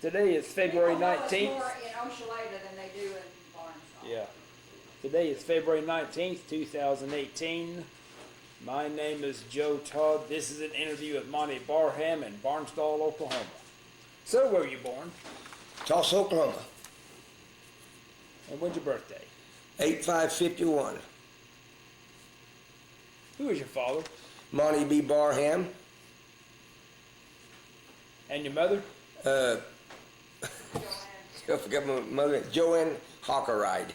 Today is February People know it's 19th. more in Oshaleta than they do in Barnesville. Yeah. Today is February 19th, 2018. My name is Joe Todd. This is an interview with Montie Barham in Barnsdall, Oklahoma. So, where were you born? Tulsa, Oklahoma. And when's your birthday? 8551. Who is your father? Montie B. Barham. And your mother? I forgot my mother. Joanne Hockeride.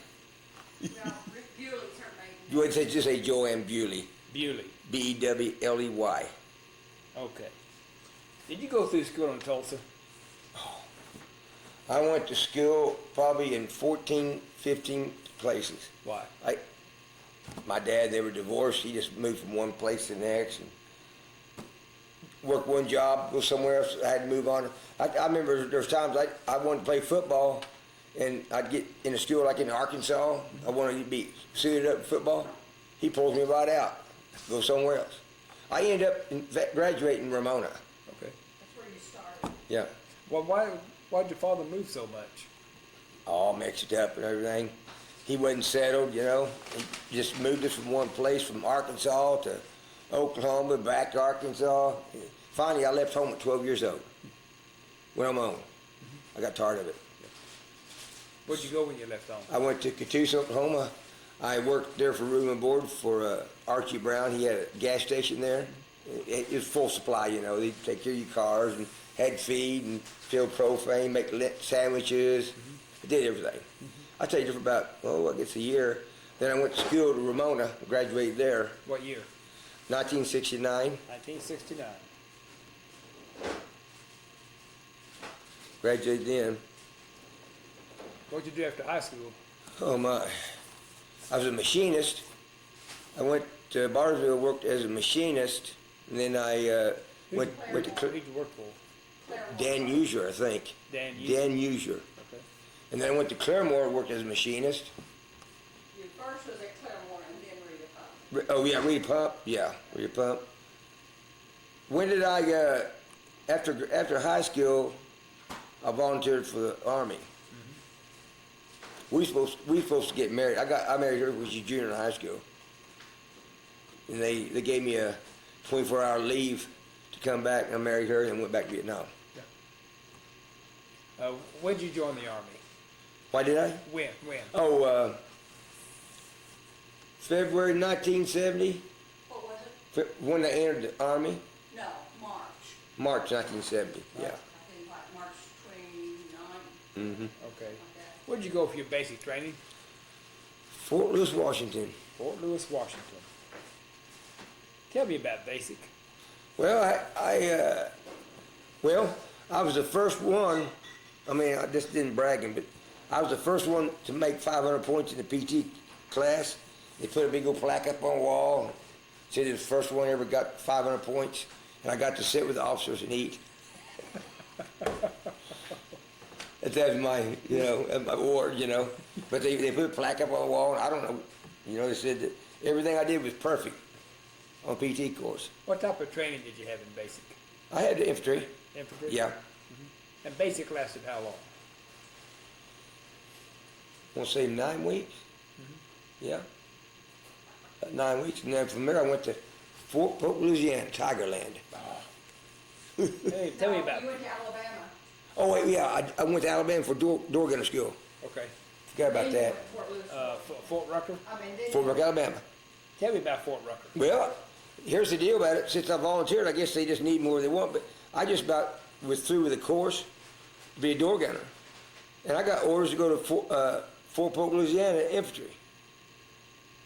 No, Rick Bewley's her maiden name. You would say, just say Joanne Bewley. Bewley. B-E-W-L-E-Y. Okay. Did you go through school in Tulsa? I went to school probably in 14, 15 places. Why? My dad, they were divorced. He just moved from one place to the next and worked one job, go somewhere else. I had to move on. I remember there's times I wanted to play football, and I'd get in a school like in Arkansas. I wanted to be suited up in football. He pulls me right out, go somewhere else. I ended up graduating in Ramona. Okay. That's where you started. Yeah. Well, why'd your father move so much? All mixed up and everything. He wasn't settled, you know. He just moved us from one place, from Arkansas to Oklahoma, back to Arkansas. Finally, I left home at 12 years old. Went on my own. I got tired of it. Where'd you go when you left home? I went to Tulsa, Oklahoma. I worked there for room and board for Archie Brown. He had a gas station there. It was full supply, you know. They'd take care of your cars and had feed and fill propane, make sandwiches. I did everything. I stayed there for about, I guess a year. Then I went to school to Ramona, graduated there. What year? 1969. 1969. Graduated then. What'd you do after high school? Oh my. I was a machinist. I went to Barnesville, worked as a machinist, and then I went to Who'd you work for? Dan User, I think. Dan User. Dan User. Okay. And then I went to Claremore, worked as a machinist. Your first was at Claremore and then Rita Pump. Oh yeah, Rita Pump. Yeah, Rita Pump. When did I? After high school, I volunteered for the Army. We supposed to get married. I married her when she was a junior in high school, and they gave me a 24-hour leave to come back. And I married her and went back to Vietnam. Yeah. When did you join the Army? Why did I? When? Oh, February 1970. What was it? When I entered the Army. No, March. March 1970. Yeah. I think like March 29th. Mm-hmm. Okay. Like that. Where'd you go for your basic training? Fort Lewis, Washington. Fort Lewis, Washington. Tell me about basic. Well, I was the first one. I mean, I just didn't bragging, but I was the first one to make 500 points in the PT class. They put a big old plaque up on the wall. Said it was the first one ever got 500 points, and I got to sit with the officers and eat. That's my, my award, But they put a plaque up on the wall, and I don't know, they said that everything I did was perfect on PT course. What type of training did you have in basic? I had the infantry. Infantry? Yeah. Mm-hmm. And basic lasted how long? I want to say 9 weeks. Mm-hmm. Yeah. About 9 weeks. And then from there I went to Fort Polk, Louisiana, Tigerland. Hey, tell me about You it. went to Alabama. Oh, wait, yeah. I went to Alabama for door gunner school. Okay. Forgot about Then you that. went to Fort Lewis. Fort Rucker? Then Fort Polk, Alabama. Tell me about Fort Rucker. Well, here's the deal about it. Since I volunteered, I guess they just need more than they want. But I just about was through with the course to be a door gunner. And I got orders to go to Fort Polk, Louisiana, infantry.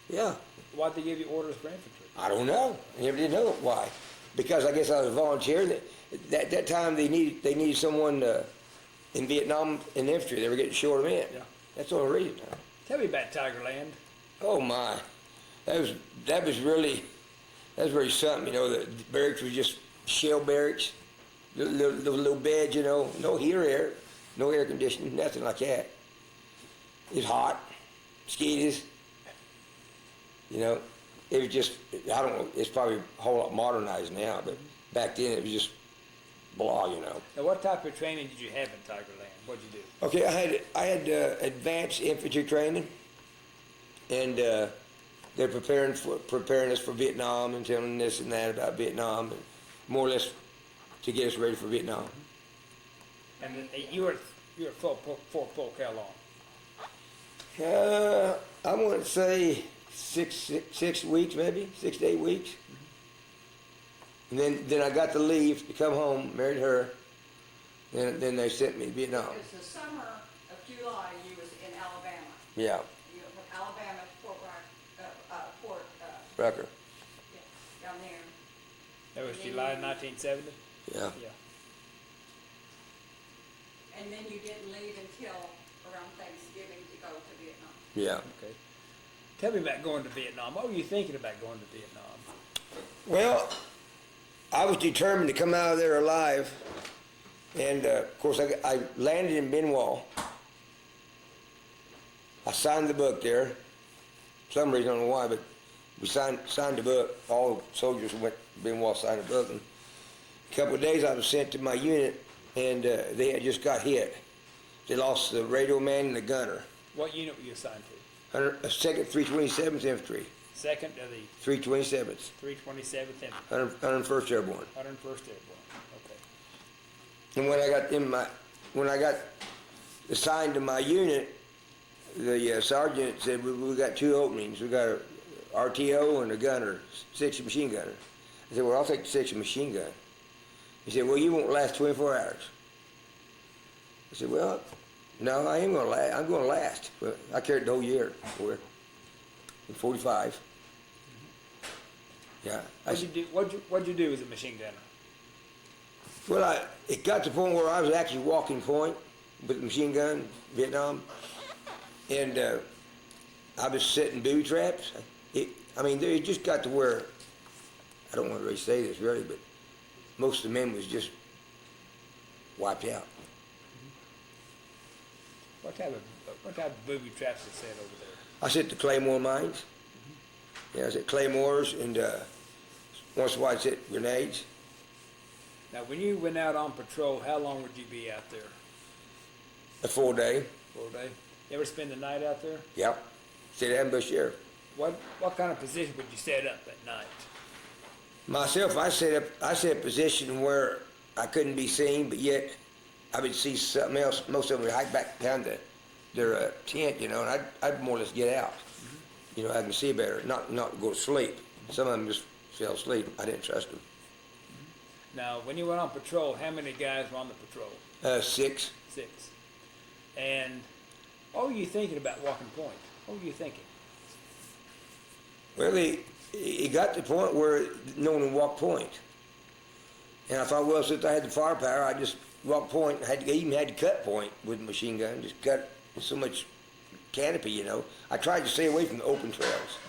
Yeah. Why'd they give you orders for infantry? I don't know. I never did know why. Because I guess I was a volunteer. That time they needed someone in Vietnam in the infantry. They were getting short of men. Yeah. That's the only reason. Tell me about Tigerland. Oh my, that was really something. The barracks was just shell barracks, little beds. No heater air, no air conditioning, nothing like that. It's hot, mosquitoes. It was just, I don't know, it's probably a whole lot modernized now, but back then it was just blah, you know. Now, what type of training did you have in Tigerland? What'd you do? Okay, I had advanced infantry training, and they're preparing us for Vietnam and telling this and that about Vietnam, and more or less to get us ready for Vietnam. And then you were at Fort Polk how long? I want to say 6 weeks, maybe 6 to 8 weeks. And then I got to leave to come home, married her. Then they sent me to Vietnam. It was the summer of July, you was in Alabama. Yeah, You were from Alabama, Fort, Rucker. yeah, down there. That was July 1970? Yeah. Yeah. And then you didn't leave until around Thanksgiving to go to Vietnam. Yeah. Okay. Tell me about going to Vietnam. What were you thinking about going to Vietnam? Well, I was determined to come out of there alive. And of course, I landed in Benoit. I signed the book there. For some reason, I don't know why, but we signed the book. All the soldiers went to Benoit, signed the book. And a couple of days, I was sent to my unit, and they had just got hit. They lost the radio man and the gunner. What unit were you assigned to? 2nd 327th Infantry. Second of the 327th. 327th Infantry. 101st Airborne. 101st Airborne. Okay. And when I got assigned to my unit, the sergeant said, we got 2 openings. We got a RTO and a gunner, 60 machine gunner. I said, well, I'll take the 60 machine gun. He said, well, you won't last 24 hours. I said, well, no, I am going to last. I'm going to last. Well, I carried the whole year. In 45. Yeah. What'd you do as a machine gunner? Well, it got to the point where I was actually walking point with the machine gun, Vietnam, and I was setting booby traps. It just got to where, I don't want to really say this really, but most of the men was just wiped out. What type of booby traps is set over there? I set the Claymore mines. Yeah, I set Claymores, and once in a while I set grenades. Now, when you went out on patrol, how long would you be out there? A full day. Full day. You ever spend the night out there? Yep. Set ambush there. What kind of position would you set up at night? Myself, I set a position where I couldn't be seen, but yet I would see something else. Most of them would hike back down to their tent, and I'd more or less get out. I can see better, not go to sleep. Some of them just fell asleep. I didn't trust them. Now, when you went on patrol, how many guys were on the patrol? 6. 6. And what were you thinking about walking point? What were you thinking? Well, it got to the point where no one would walk point. And I thought, well, since I had the firepower, I just walk point. I even had to cut point with a machine gun, just cut so much canopy, I tried to stay away from the open trails.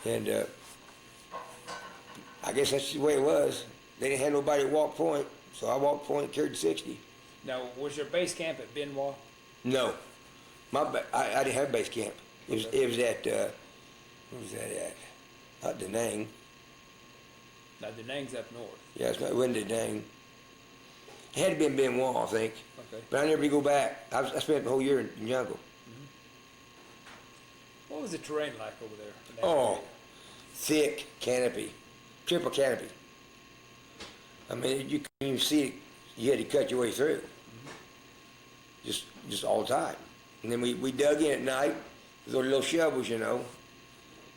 And I guess that's the way it was. They didn't have nobody to walk point, so I walked point and carried 60. Now, was your base camp at Benoit? No. I didn't have base camp. It was at, where was that at? Not Da Nang. Now, Da Nang's up north. Yeah, it wasn't Da Nang. It had to be in Benoit, I think. Okay. But I never did go back. I spent the whole year in the jungle. What was the terrain like over there? in that Oh, area? thick canopy, triple canopy. I mean, you couldn't even see it. You had to cut your way through. Just all the time. And then we dug in at night with those little shovels,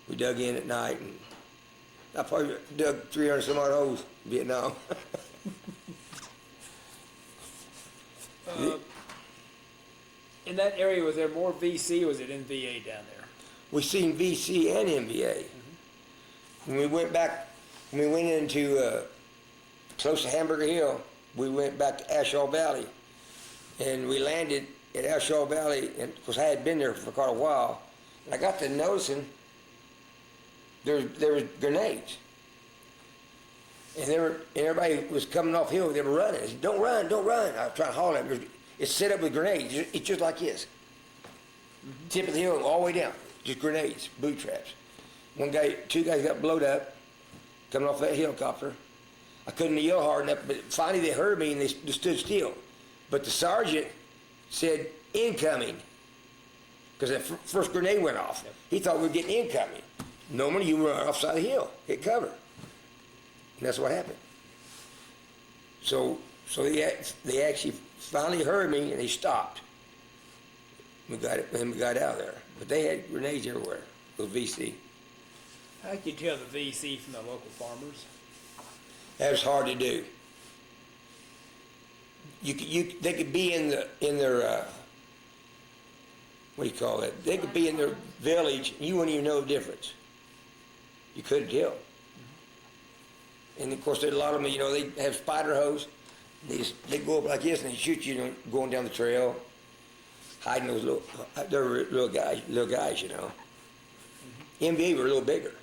We dug in at night, and I probably dug 300 some odd holes in Vietnam. In that area, was there more VC or was it NVA down there? We seen VC and NVA. When we went into close to Hamburger Hill, we went back to Ashaw Valley, and we landed at Ashaw Valley, and because I had been there for quite a while, I got to noticing there was grenades, and everybody was coming off hill. They were running. I said, don't run! I was trying to holler at them. It's set up with grenades. It's just like this. Tip of the hill all the way down. Just grenades, boot traps. Two guys got blowed up coming off that helicopter. I couldn't yell hard enough, but finally they heard me and they stood still. But the sergeant said, incoming, because that first grenade went off. Yep. He thought we were getting incoming. Normally you run off side of the hill, hit cover. And that's what happened. So they actually finally heard me and they stopped. We got out of there. But they had grenades everywhere, those VC. How can you tell the VC from the local farmers? That was hard to do. They could be in their what do you call it? They could be in their village, and you wouldn't even know the difference. You couldn't tell. And of course, there's a lot of them. You know, they have spider hose. They go up like this and they shoot you, going down the trail, hiding those little guys. You know. NBA were a little bigger.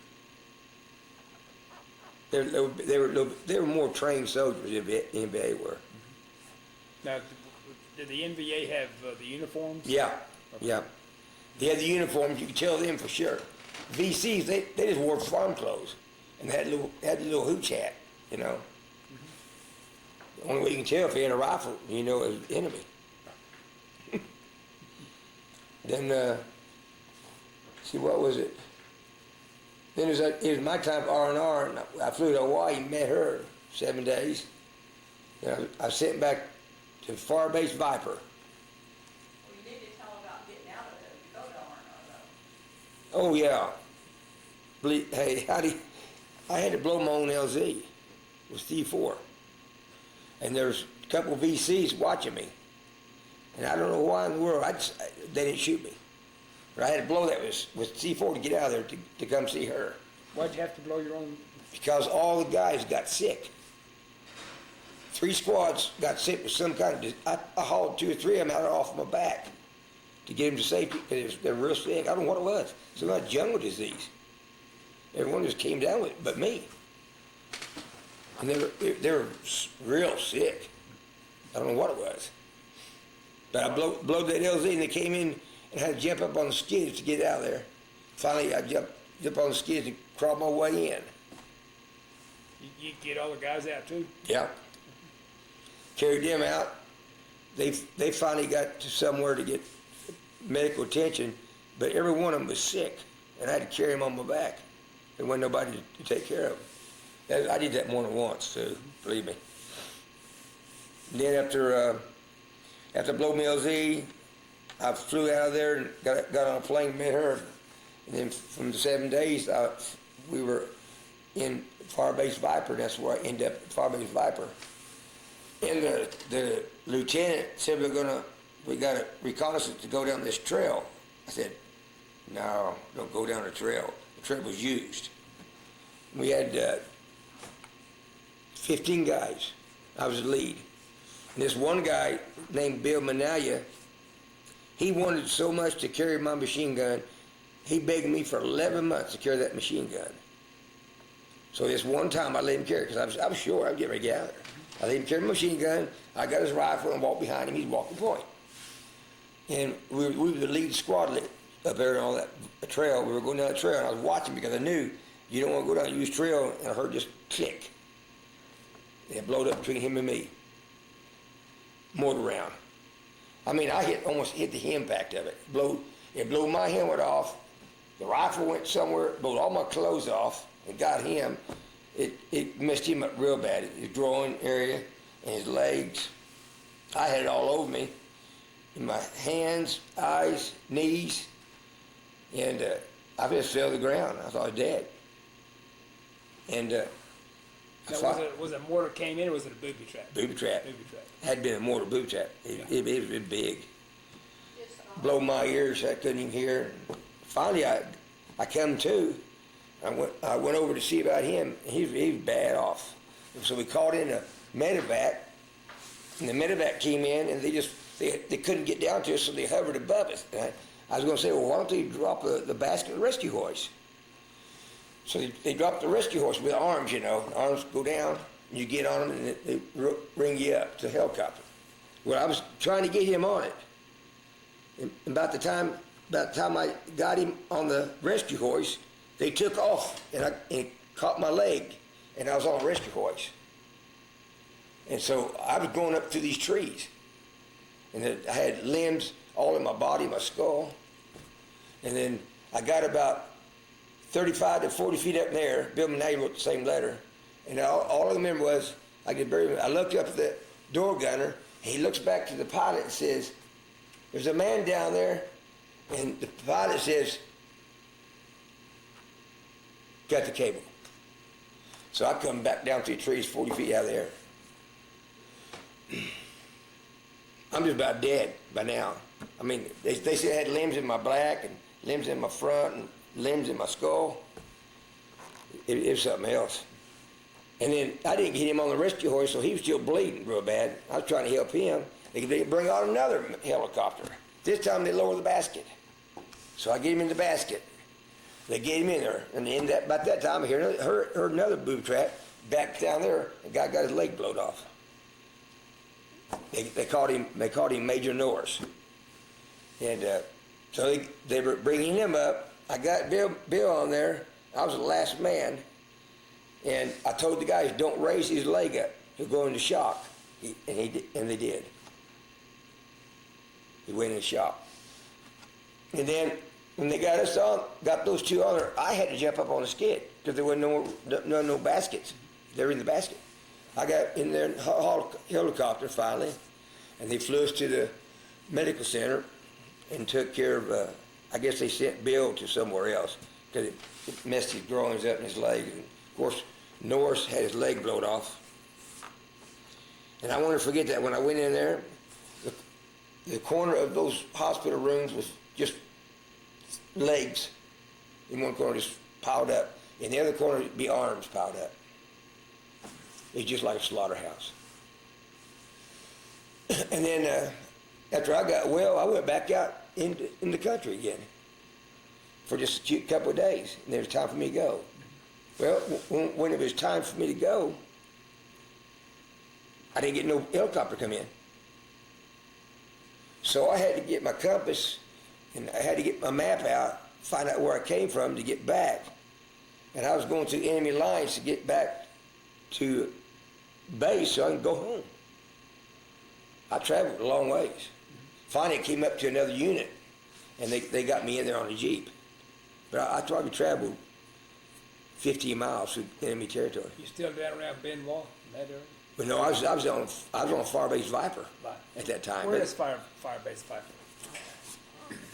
They were more trained soldiers than NBA were. Now, did the NVA have the uniforms? Yeah, yeah. They had the uniforms. You could tell them for sure. VCs, they just wore farm clothes and had the little hooch hat. You know. The only way you can tell if he had a rifle, you know it was the enemy. Then, see, what was it? Then it was my time for R&R, and I flew to Hawaii and met her 7 days. Then I was sent back to Far Base Viper. Well, you need to tell about getting out of there to go to R&R though. Oh, yeah. Hey, I had to blow my own LZ with C4. And there's a couple of VCs watching me. And I don't know why in the world, they didn't shoot me. But I had to blow that with C4 to get out of there to come see her. Why'd you have to blow your own? Because all the guys got sick. 3 squads got sick with some kind of, I hauled 2 or 3 of them out off my back to get them to safety because they're real sick. I don't know what it was. Some kind of jungle disease. Everyone just came down with it, but me. And they were real sick. I don't know what it was. But I blowed that LZ and they came in and had to jump up on the skids to get out of there. Finally, I jumped on the skids and crawled my way in. You get all the guys out too? Yeah. Carried them out. They finally got to somewhere to get medical attention, but every one of them was sick, and I had to carry them on my back. There wasn't nobody to take care of them. I did that more than once, too, believe me. And then after I blew my LZ, I flew out of there and got on a plane and met her. And then from the 7 days, we were in Far Base Viper, and that's where I ended up at Far Base Viper. And the lieutenant said, we got a reconnaissance to go down this trail. I said, no, don't go down the trail. The trail was used. We had 15 guys. I was the lead. And this one guy named Bill Manaya, he wanted so much to carry my machine gun, he begged me for 11 months to carry that machine gun. So this one time I let him carry it, because I was sure I would get ready to get out of there. I let him carry my machine gun, I got his rifle and walked behind him, he's walking point. And we were the lead squad up there on that trail. We were going down the trail and I was watching because I knew you don't want to go down and use trail, and I heard just click. And it blowed up between him and me. Mortar round. I mean, I almost hit the impact of it. It blew my helmet off. The rifle went somewhere, blew all my clothes off, and got him. It messed him up real bad. His groin area and his legs. I had it all over me. In my hands, eyes, knees. And I just fell to the ground. I thought I was dead. And was it mortar came in or was it a booby trap? Booby trap. Booby trap. Had been a mortar booby trap. It was big. Just, Blow my ears, I couldn't even hear. Finally, I come to. I went over to see about him. He was bad off. So we called in a medevac, and the medevac came in, and they couldn't get down to us, so they hovered above us. And I was going to say, well, why don't they drop the basket of the rescue hoist? So they dropped the rescue hoist with arms, you know. Arms go down, and you get on them, and they ring you up to the helicopter. Well, I was trying to get him on it. And about the time I got him on the rescue hoist, they took off, and it caught my leg, and I was on a rescue hoist. And so I was going up through these trees. And I had limbs all in my body, my skull. And then I got about 35 to 40 feet up in the air. Bill Manay wrote the same letter. And all I remember was, I looked up at the door gunner, and he looks back to the pilot and says, there's a man down there. And the pilot says, got the cable. So I come back down through the trees 40 feet out of the air. I'm just about dead by now. I mean, they said I had limbs in my back and limbs in my front and limbs in my skull. It was something else. And then I didn't get him on the rescue horse, so he was still bleeding real bad. I was trying to help him. They bring out another helicopter. This time they lower the basket. So I get him in the basket. They get him in there. And about that time I heard another booby trap back down there. The guy got his leg blowed off. They called him Major Norris. And so they were bringing him up. I got Bill on there. I was the last man. And I told the guys, don't raise his leg up. He'll go into shock. And they did. He went into shock. And then when they got us on, got those two on there, I had to jump up on the skid because there were no baskets. They were in the basket. I got in there in helicopter finally, and they flew us to the medical center and took care of, I guess they sent Bill to somewhere else because it messed his groins up in his leg. And of course, Norris had his leg blowed off. And I won't ever forget that when I went in there, the corner of those hospital rooms was just legs. In one corner just piled up. In the other corner would be arms piled up. It's just like a slaughterhouse. And then after I got well, I went back out in the country again for just a couple of days. And there was time for me to go. Well, when it was time for me to go, I didn't get no helicopter come in. So I had to get my compass and I had to get my map out, find out where I came from to get back. And I was going through enemy lines to get back to base so I can go home. I traveled a long ways. Finally, I came up to another unit, and they got me in there on a Jeep. But I probably traveled 50 miles through enemy territory. You still down around Benoit, in that area? But no, I was on Firebase Viper at that time. Where is Firebase Viper?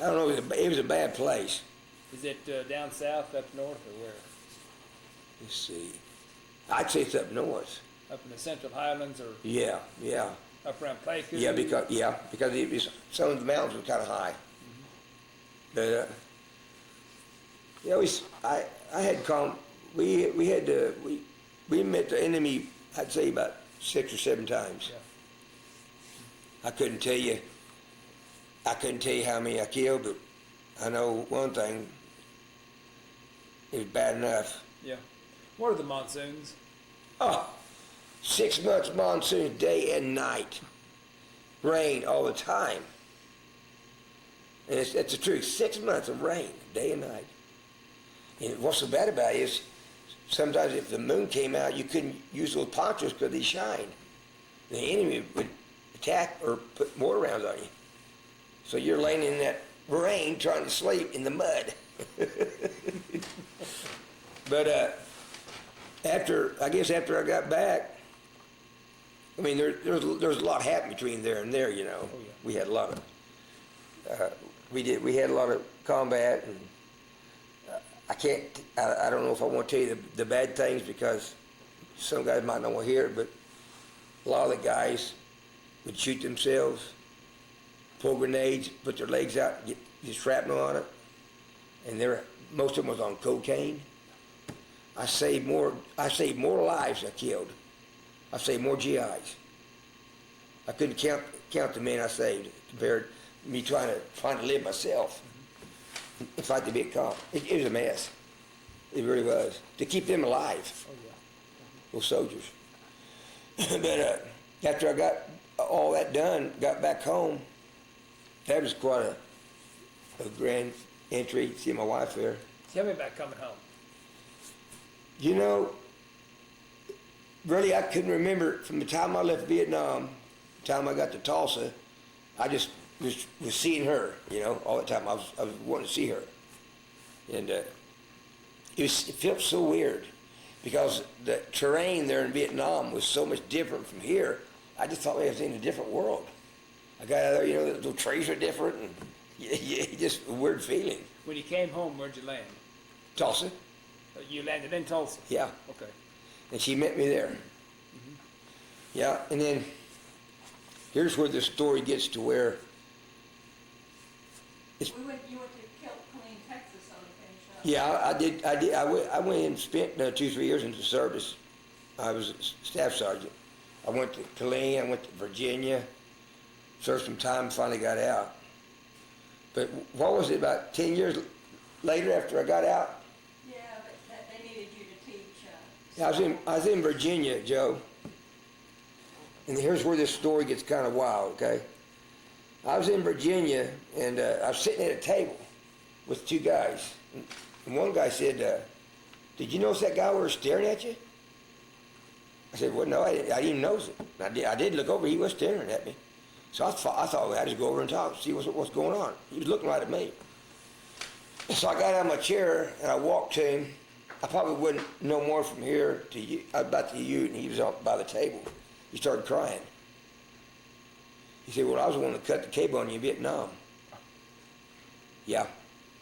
I don't know. It was a bad place. Is it down south, up north, or where? Let's see. I'd say it's up north. Up in the Central Highlands, or Yeah. up around Playcool? Yeah, because it was, some of the mountains were kind of high. But I had come. We met the enemy. I'd say about 6 or 7 times. Yeah. I couldn't tell you how many I killed, but I know one thing. It was bad enough. Yeah. What are the monsoons? Oh, 6 months monsoon, day and night. Rain all the time. And that's the truth. 6 months of rain, day and night. And what's so bad about it is sometimes if the moon came out, you couldn't use those ponchos because they shine. The enemy would attack or put mortar rounds on you. So you're laying in that rain trying to sleep in the mud. But after I got back, I mean, there was a lot happened between there and there, you know. Oh, yeah. We had a lot of, we had a lot of combat, and I don't know if I want to tell you the bad things because some guys might not want to hear it, but a lot of the guys would shoot themselves, pull grenades, put their legs out, get shrapnel on it, and most of them was on cocaine. I saved more lives than I killed. I saved more GIs. I couldn't count the men I saved compared to me trying to live myself and fight the big cop. It was a mess. It really was. To keep them alive, those soldiers. But after I got all that done, got back home, that was quite a grand entry, see my wife there. Tell me about coming home. You know, really, I couldn't remember from the time I left Vietnam, the time I got to Tulsa. I just was seeing her, all the time. I was wanting to see her, and it felt so weird because the terrain there in Vietnam was so much different from here. I just thought I was in a different world. I got out there, the trees are different, and just a weird feeling. When you came home, where'd you land? Tulsa. You landed in Tulsa? Yeah. Okay. And she met me there. Mm-hmm. Yeah, and then here's where the story gets to where You went to Killeen, Texas on the finish up. yeah, I did. I went and spent 2-3 years into service. I was a staff sergeant. I went to Killeen, I went to Virginia, served some time, finally got out. But what was it, about 10 years later after I got out? Yeah, but they needed you to teach. Yeah, I was in Virginia, Joe. And here's where this story gets kind of wild, okay? I was in Virginia, and I was sitting at a table with two guys. And one guy said, did you notice that guy was staring at you? I said, well, no, I didn't even notice it. I did look over, he was staring at me. So I thought, well, I'd just go over and talk, see what's going on. He was looking right at me. So I got out of my chair, and I walked to him. I probably wouldn't know more from here to you, about the Ute, and he was up by the table. He started crying. He said, well, I was the one that cut the cable on you in Vietnam. Yeah.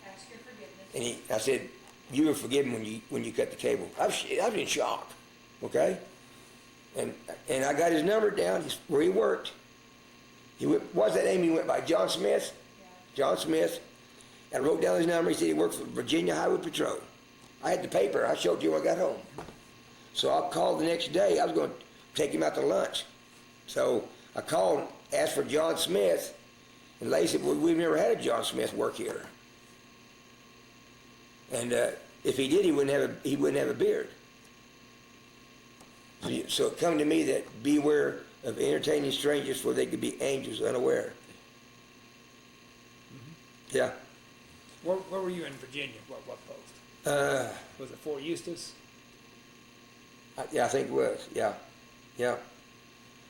Ask your forgiveness. And I said, you were forgiven when you cut the cable. I was in shock, okay? And I got his number down, where he worked. What's that name he went by? John Smith? Yeah. John Smith. I wrote down his number. He said he worked for Virginia Highway Patrol. I had the paper. I showed you when I got home. So I called the next day. I was going to take him out to lunch. So I called, asked for John Smith, and Lady said, well, we've never had a John Smith work here. And if he did, he wouldn't have a beard. So it come to me that beware of entertaining strangers, for they could be angels unaware. Mm-hmm. Yeah. Where were you in Virginia? What post? Was it Fort Eustis? Yeah, I think it was. Yeah.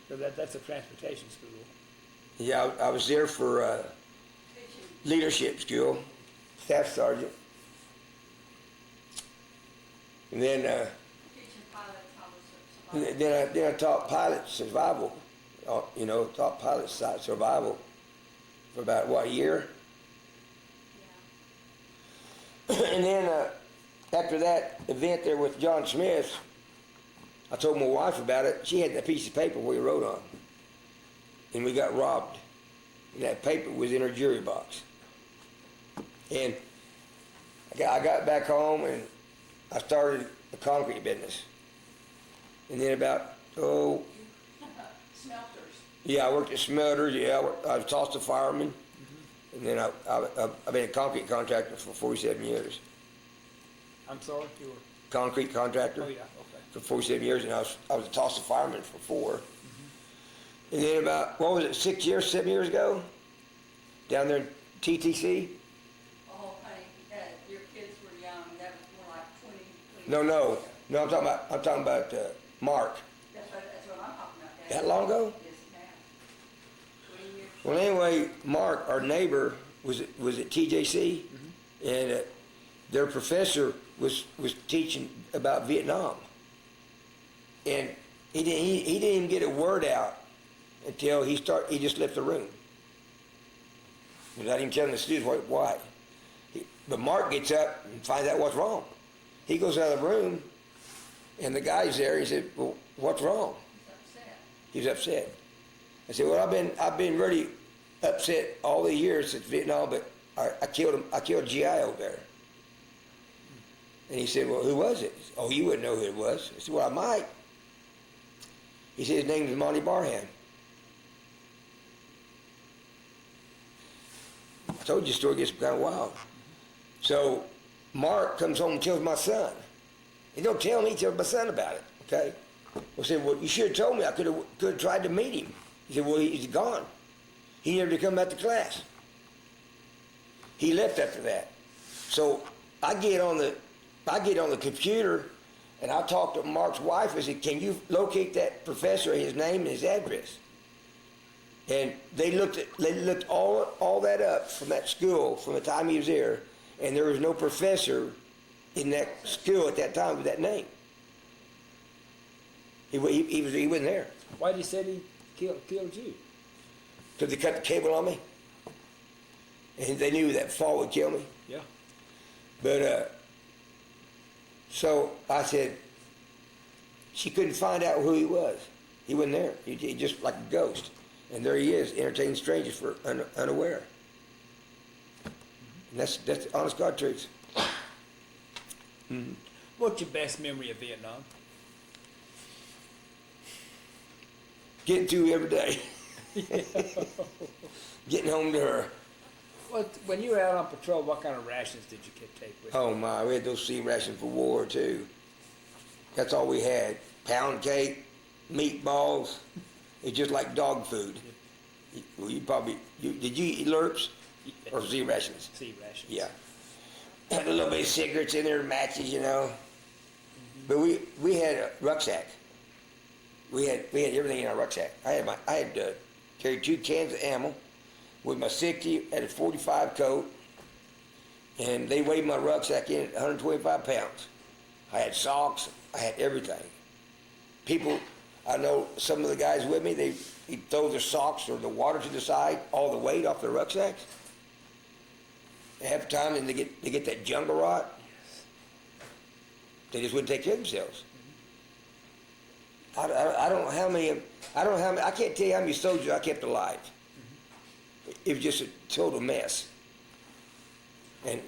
So that's a transportation school. Yeah, I was there for leadership school, staff sergeant. And then Teaching pilots how to survive. then I taught pilot survival, taught pilot survival for about, a year? Yeah. And then after that event there with John Smith, I told my wife about it. She had that piece of paper we wrote on. And we got robbed. And that paper was in her jewelry box. And I got back home and I started a concrete business. And then about, Smelters. yeah, I worked at smelters. Yeah, I was Tulsa fireman. Mm-hmm. And then I've been a concrete contractor for 47 years. I'm sorry, you were. Concrete contractor. Oh yeah, okay. For 47 years, and I was a Tulsa fireman for 4. Mm-hmm. And then about, 7 years ago, down there in TTC. Oh, honey, your kids were young. That was more like 20. No, I'm talking about Mark. That's what I'm talking about. That long ago? Yes, ma'am. 20 years. Well, anyway, Mark, our neighbor, was at TJC, mm-hmm. and their professor was teaching about Vietnam, and he didn't even get a word out until he just left the room without even telling the students why. But Mark gets up and finds out what's wrong. He goes out of the room, and the guy's there. He said, "Well, what's wrong?" He's upset. He was upset. I said, "Well, I've been really upset all the years since Vietnam, but I killed him. I killed a GI over there." And he said, "Well, who was it?" "Oh, you wouldn't know who it was." I said, "Well, I might." He said, "His name is Montie Barham." I told you the story gets kind of wild. So Mark comes home and tells my son. He don't tell me, he tells my son about it, okay? I said, "Well, you should have told me. I could have tried to meet him." He said, "Well, he's gone. He never did come back to class." He left after that. So I get on the computer And I talked to Mark's wife and said, can you locate that professor, his name and his address? And they looked all that up from that school from the time he was there, and there was no professor in that school at that time with that name. He wasn't there. Why did he say he killed you? Because they cut the cable on me. And they knew that fall would kill me. Yeah. But, so I said, she couldn't find out who he was. He wasn't there. He just like a ghost. And there he is, entertaining strangers for unaware. And that's the honest God truth. Mm-hmm. What's your best memory of Vietnam? Getting to every day. Getting home to her. When you were out on patrol, what kind of rations did you take with you? Oh my, we had those sea rations for war too. That's all we had. Pound cake, meatballs. It's just like dog food. Well, did you eat lurps or sea rations? Sea rations. Yeah. Had a little bit of cigarettes in there, matches, you know. But we had a rucksack. We had everything in our rucksack. I had carried 2 cans of ammo with my 60 and a 45 coat, and they weighed my rucksack in at 125 pounds. I had socks. I had everything. People, I know some of the guys with me, he'd throw their socks or the water to the side, all the weight off their rucksacks. Half the time, and they get that jungle rot. They just wouldn't take care of themselves. I don't know how many. I can't tell you how many soldiers I kept alive. It was just a total mess. And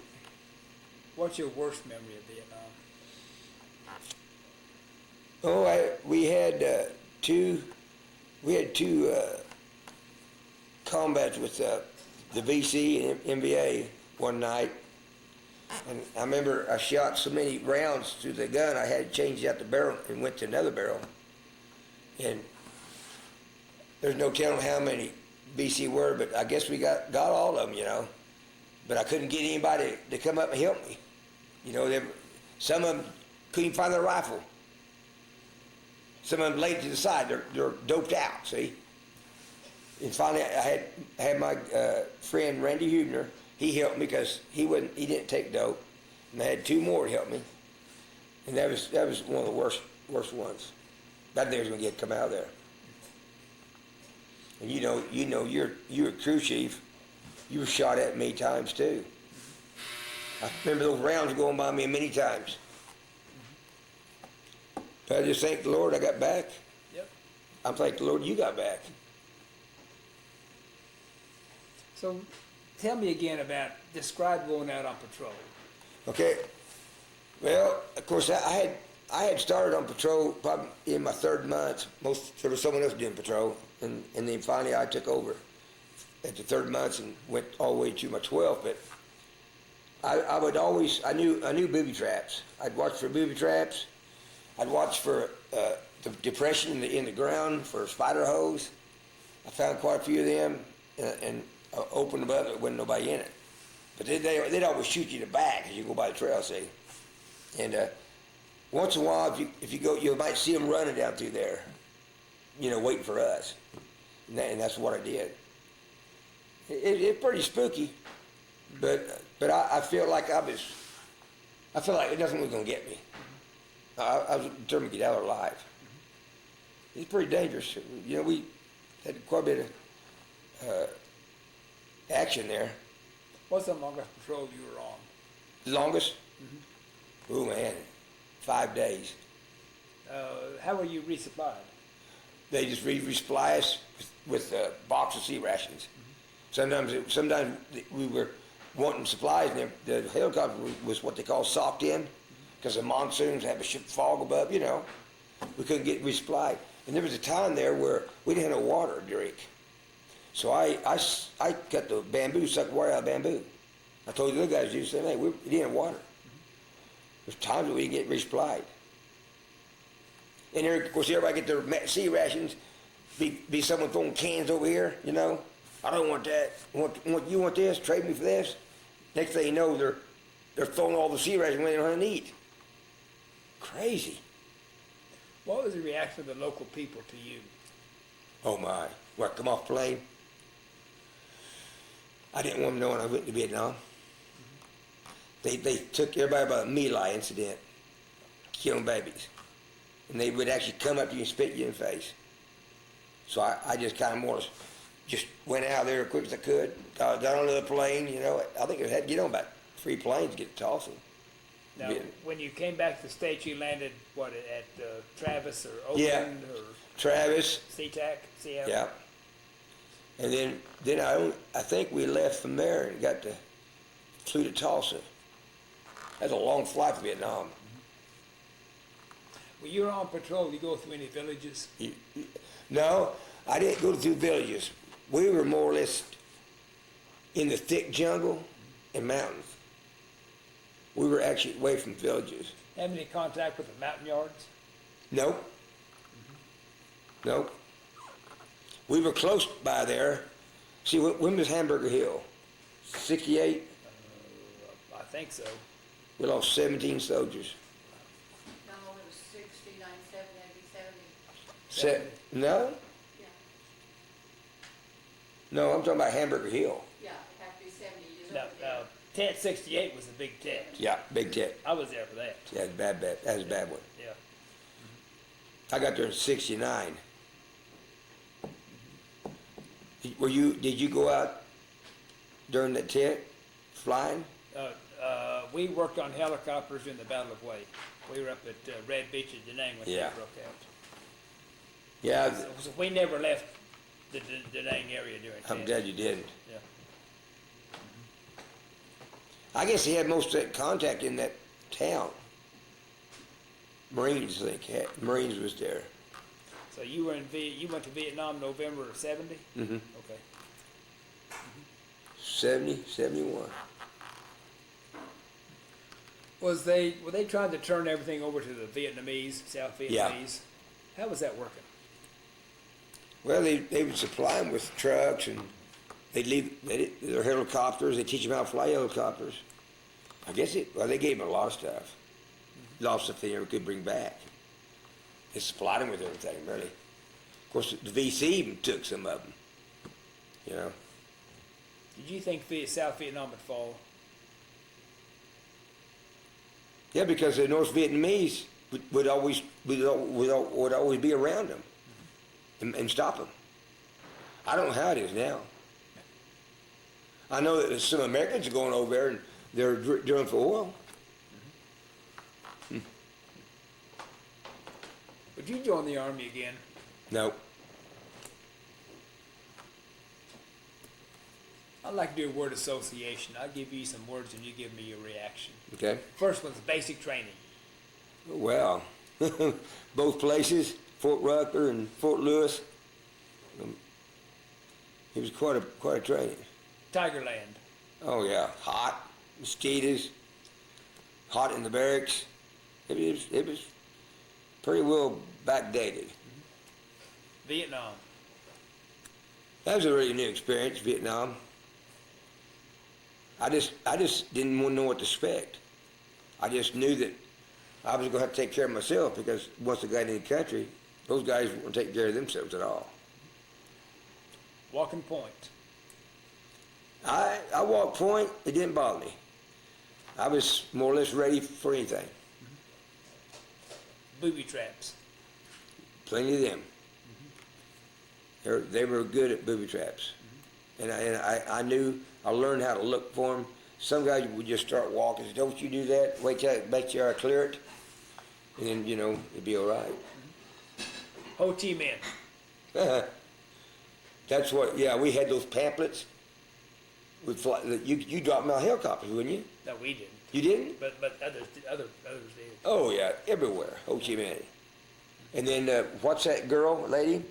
what's your worst memory of Vietnam? Oh, we had two combats with the VC and MVA one night, and I remember I shot so many rounds through the gun I had to change out the barrel and went to another barrel, and there's no telling how many VC were, but I guess we got all of them, you know. But I couldn't get anybody to come up and help me. You know, some of them couldn't find their rifle. Some of them laid to the side. They're doped out, see? And finally, I had my friend Randy Hubner. He helped me because he didn't take dope. And I had 2 more to help me. And that was one of the worst ones. I knew I was going to come out of there. And you know, you're a crew chief. You were shot at many times too. I remember those rounds going by me many times. But I just thank the Lord I got back. Yep. I'm thankful the Lord you got back. So tell me again describe going out on patrol. Okay. Well, of course, I had started on patrol probably in my 3rd month. There was someone else doing patrol, and then finally I took over at the 3rd month and went all the way to my 12th. But I knew booby traps. I'd watch for booby traps. I'd watch for the depression in the ground for spider holes. I found quite a few of them and opened them up. There wasn't nobody in it. But they'd always shoot you in the back as you go by the trail, see. And once in a while, if you go, you might see them running down through there, you know, waiting for us. And that's what I did. It's pretty spooky, but I feel like nothing was gonna get me. I was determined to get out of there alive. It's pretty dangerous. You know, we had quite a bit of action there. What's the longest patrol you were on? The longest? Mm-hmm. Oh man, 5 days. How were you resupplied? They just resupply us with a box of sea rations. Mm-hmm. Sometimes we were wanting supplies, and the helicopter was what they call socked in, because the monsoons have a fog above, you know. We couldn't get resupplied. And there was a time there where we didn't have no water to drink. So I cut the bamboo, sucked water out of bamboo. I told the other guys to do the same thing. We didn't have water. There's times that we didn't get resupplied. And there, of course, everybody get their sea rations, be someone throwing cans over here, you know. I don't want that. You want this? Trade me for this. Next thing you know, they're throwing all the sea rations when they don't have to eat. Crazy. What was the reaction of the local people to you? Oh my. What, come off plane? I didn't want them knowing I went to Vietnam. They took everybody by the My Lai incident, killing babies. And they would actually come up to you and spit you in the face. So I just kind of more or less just went out there as quick as I could, got on the plane, you know. I think I had to get on about 3 planes to get to Tulsa. Now, when you came back to the States, you landed, what, at Travis or Oakland or Travis. SeaTac, Seattle? Yeah. And then I think we left from there and flew to Tulsa. That's a long flight to Vietnam. When you were on patrol, you go through any villages? No, I didn't go through villages. We were more or less in the thick jungle and mountains. We were actually away from villages. Have any contact with the mountain yards? Nope. Nope. We were close by there. See, when was Hamburger Hill? 68? I think so. We lost 17 soldiers. No, it was 69, 70, 70. No? Yeah, No, I'm talking about Hamburger Hill. yeah, it had to be 70 years No, old. there. Tent 68 was a big tent. Yeah, big tip. I was there for that. Yeah, it's bad. That was a bad one. Yeah. I got there in 69. Did you go out during the tent flying? We worked on helicopters in the Battle of Way. We were up at Red Beach at Da Nang when Yeah. it broke out. Yeah, So we never left the Da Nang area during I'm tent. glad you didn't. Yeah. I guess he had most of that contact in that town. Marines, I think. Marines was there. So you were you went to Vietnam November of 70? Mm-hmm. Okay. 70, 71. Were they trying to turn everything over to the Vietnamese, South Vietnamese? How was that working? Well, they would supply them with trucks, and they'd leave their helicopters. They teach them how to fly helicopters. I guess they gave them a lot of stuff. A lot of stuff they never could bring back. They supplied them with everything, really. Of course, the VC even took some of them. You know. Did you think South Vietnam would fall? Yeah, because the North Vietnamese would always be around them and stop them. I don't know how it is now. I know that there's some Americans are going over there and they're drilling for oil. Would you join the Army again? No. I'd like to do a word association. I'll give you some words and you give me your reaction. Okay. First one's basic training. Well, both places, Fort Rucker and Fort Lewis. It was quite a training. Tigerland. Oh yeah, hot, mosquitoes, hot in the barracks. It was pretty well backdated. Vietnam. That was a really new experience, Vietnam. I just didn't want to know what to expect. I just knew that I was going to have to take care of myself because once I got in the country, those guys weren't taking care of themselves at all. Walking point. I walked point, it didn't bother me. I was more or less ready for anything. Booby traps. Plenty of them. They were good at booby traps. And I knew, I learned how to look for them. Some guys would just start walking, say, don't you do that, wait till I make sure I clear it, and then, you know, it'd be all right. Ho Chi Minh. That's what, yeah, we had those pamphlets. You dropped them out of helicopters, wouldn't you? No, we didn't. You didn't? But others did. Oh, yeah, everywhere, Ho Chi Minh. And then, what's that girl, lady?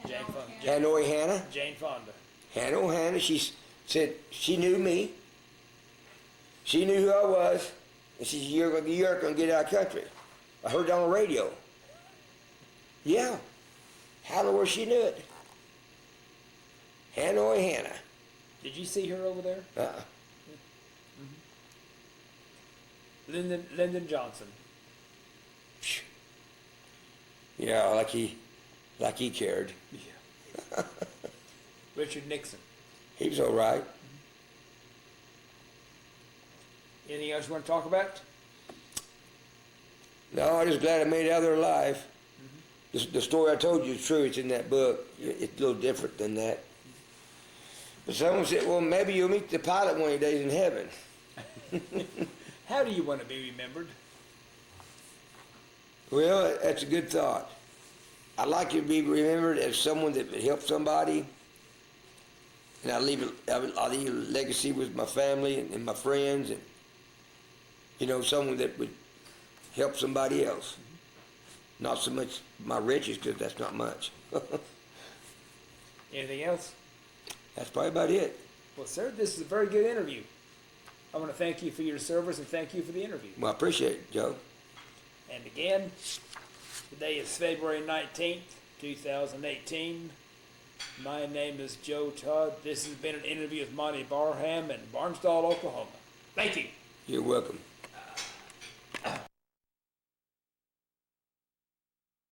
Jane Fonda. Hanoi Hannah? Jane Fonda. Hanoi Hannah, she said she knew me. She knew who I was. And she said, you're going to get out of the country. I heard it on the radio. Yeah. How in the world she knew it? Hanoi Hannah. Did you see her over there? Uh-uh. Lyndon Johnson. Yeah, like he cared. Yeah. Richard Nixon. He was all right. Anything else you want to talk about? No, I'm just glad I made it out there alive. The story I told you is true. It's in that book. It's a little different than that. But someone said, well, maybe you'll meet the pilot one of these days in heaven. How do you want to be remembered? Well, that's a good thought. I'd like you to be remembered as someone that helped somebody. And I'll leave a legacy with my family and my friends and, you know, someone that would help somebody else. Not so much my riches, because that's not much. Anything else? That's probably about it. Well, sir, this is a very good interview. I want to thank you for your service and thank you for the interview. Well, I appreciate it, Joe. And again, today is February 19th, 2018. My name is Joe Todd. This has been an interview with Montie Barham in Barnsdall, Oklahoma. Thank you. You're welcome.